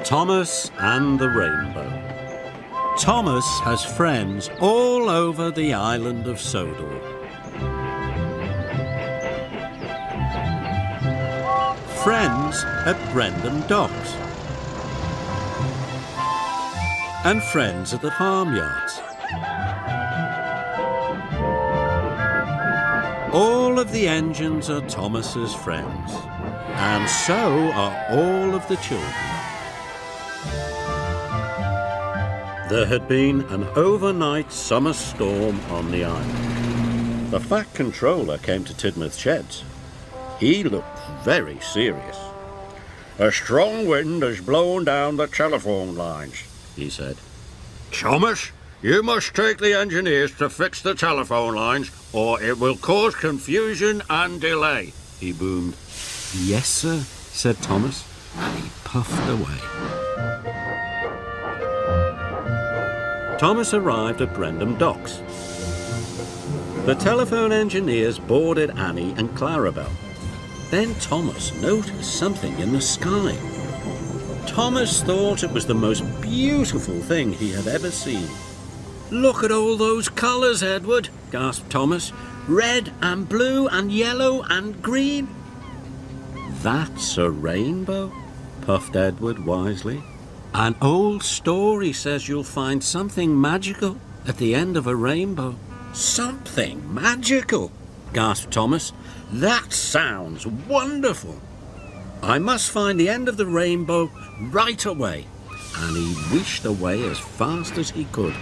Thomas and the Rainbow. Thomas has friends all over the island of Sodor. Friends at Brendam Docks. And friends at the farmyards. All of the engines are Thomas's friends, and so are all of the children. There had been an overnight summer storm on the island. The Fat Controller came to Tidmouth Sheds. He looked very serious. "A strong wind has blown down the telephone lines," he said. "Thomas, you must take the engineers to fix the telephone lines, or it will cause confusion and delay," he boomed. "Yes, sir," said Thomas, and he puffed away. Thomas arrived at Brendam Docks. The telephone engineers boarded Annie and Clarabel. Then Thomas noticed something in the sky. Thomas thought it was the most beautiful thing he had ever seen. "Look at all those colours, Edward," gasped Thomas. "Red and blue and yellow and green." "That's a rainbow," puffed Edward wisely. "An old story says you'll find something magical at the end of a rainbow." "Something magical?" gasped Thomas. "That sounds wonderful. I must find the end of the rainbow right away." And he wished away as fast as he could.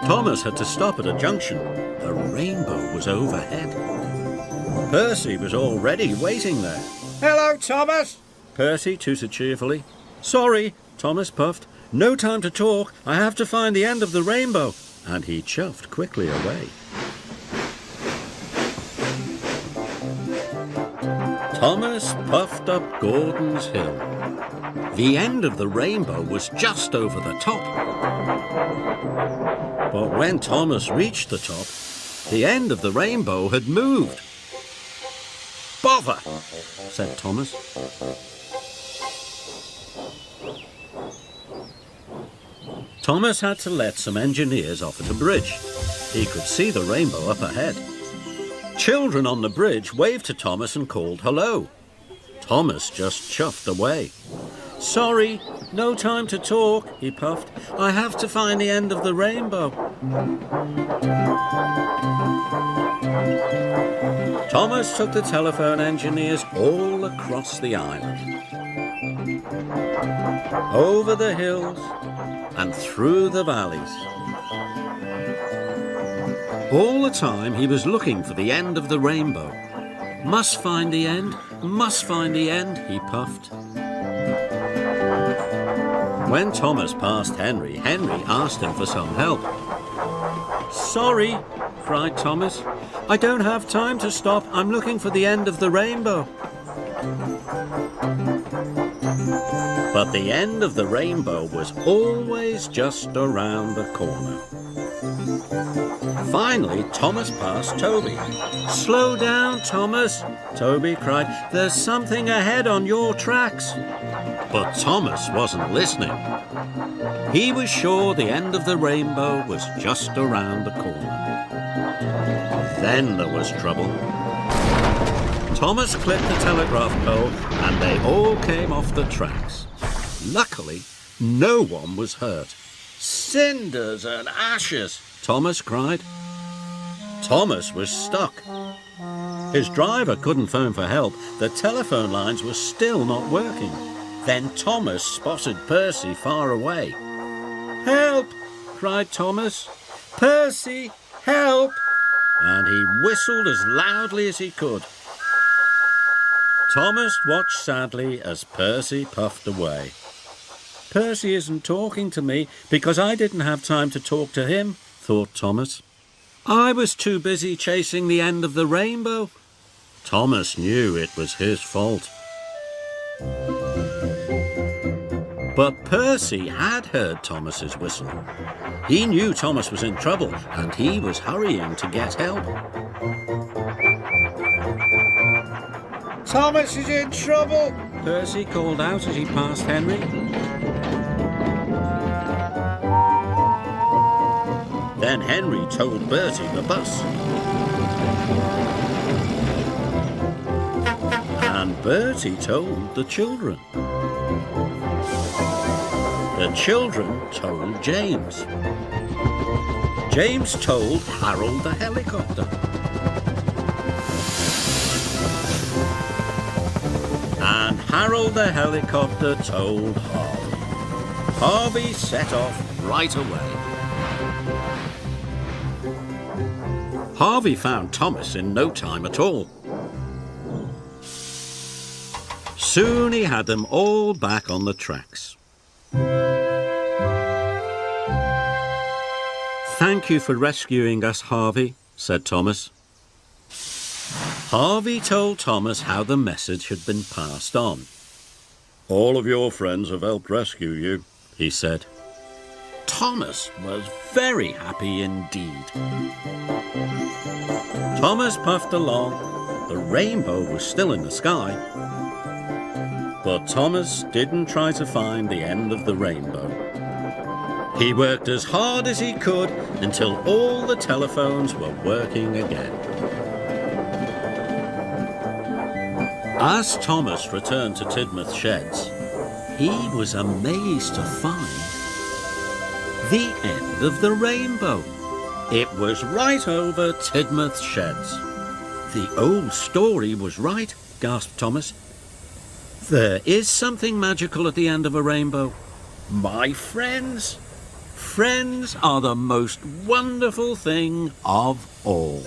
Thomas had to stop at a junction. The rainbow was overhead. Percy was already waiting there. "Hello, Thomas!" Percy tooted cheerfully. "Sorry," Thomas puffed. "No time to talk. I have to find the end of the rainbow." And he chuffed quickly away. Thomas puffed up Gordon's Hill. The end of the rainbow was just over the top. But when Thomas reached the top, the end of the rainbow had moved. "Bother," said Thomas. Thomas had to let some engineers off at a bridge. He could see the rainbow up ahead. Children on the bridge waved to Thomas and called hello. Thomas just chuffed away. "Sorry, no time to talk," he puffed. "I have to find the end of the rainbow." Thomas took the telephone engineers all across the island. Over the hills and through the valleys. All the time he was looking for the end of the rainbow. "Must find the end, must find the end," he puffed. When Thomas passed Henry, Henry asked him for some help. "Sorry," cried Thomas. "I don't have time to stop. I'm looking for the end of the rainbow." But the end of the rainbow was always just around the corner. Finally, Thomas passed Toby. "Slow down, Thomas," Toby cried. "There's something ahead on your tracks." But Thomas wasn't listening. He was sure the end of the rainbow was just around the corner. Then there was trouble. Thomas clipped the telegraph pole and they all came off the tracks. Luckily, no one was hurt. "Cinders and ashes," Thomas cried. Thomas was stuck. His driver couldn't phone for help. The telephone lines were still not working. Then Thomas spotted Percy far away. "Help!" cried Thomas. "Percy, help!" And he whistled as loudly as he could. Thomas watched sadly as Percy puffed away. "Percy isn't talking to me because I didn't have time to talk to him," thought Thomas. "I was too busy chasing the end of the rainbow." Thomas knew it was his fault. But Percy had heard Thomas's whistle. He knew Thomas was in trouble and he was hurrying to get help. Thomas is in trouble! Percy called out as he passed Henry. Then Henry told Bertie the bus. And Bertie told the children. The children told James. James told Harold the helicopter. And Harold the helicopter told Harvey. Harvey set off right away. Harvey found Thomas in no time at all. Soon he had them all back on the tracks. "Thank you for rescuing us, Harvey," said Thomas. Harvey told Thomas how the message had been passed on. "All of your friends have helped rescue you," he said. Thomas was very happy indeed. Thomas puffed along. The rainbow was still in the sky. But Thomas didn't try to find the end of the rainbow. He worked as hard as he could until all the telephones were working again. As Thomas returned to Tidmouth Sheds, he was amazed to find the end of the rainbow. It was right over Tidmouth Sheds. "The old story was right," gasped Thomas. "There is something magical at the end of a rainbow. My friends! Friends are the most wonderful thing of all."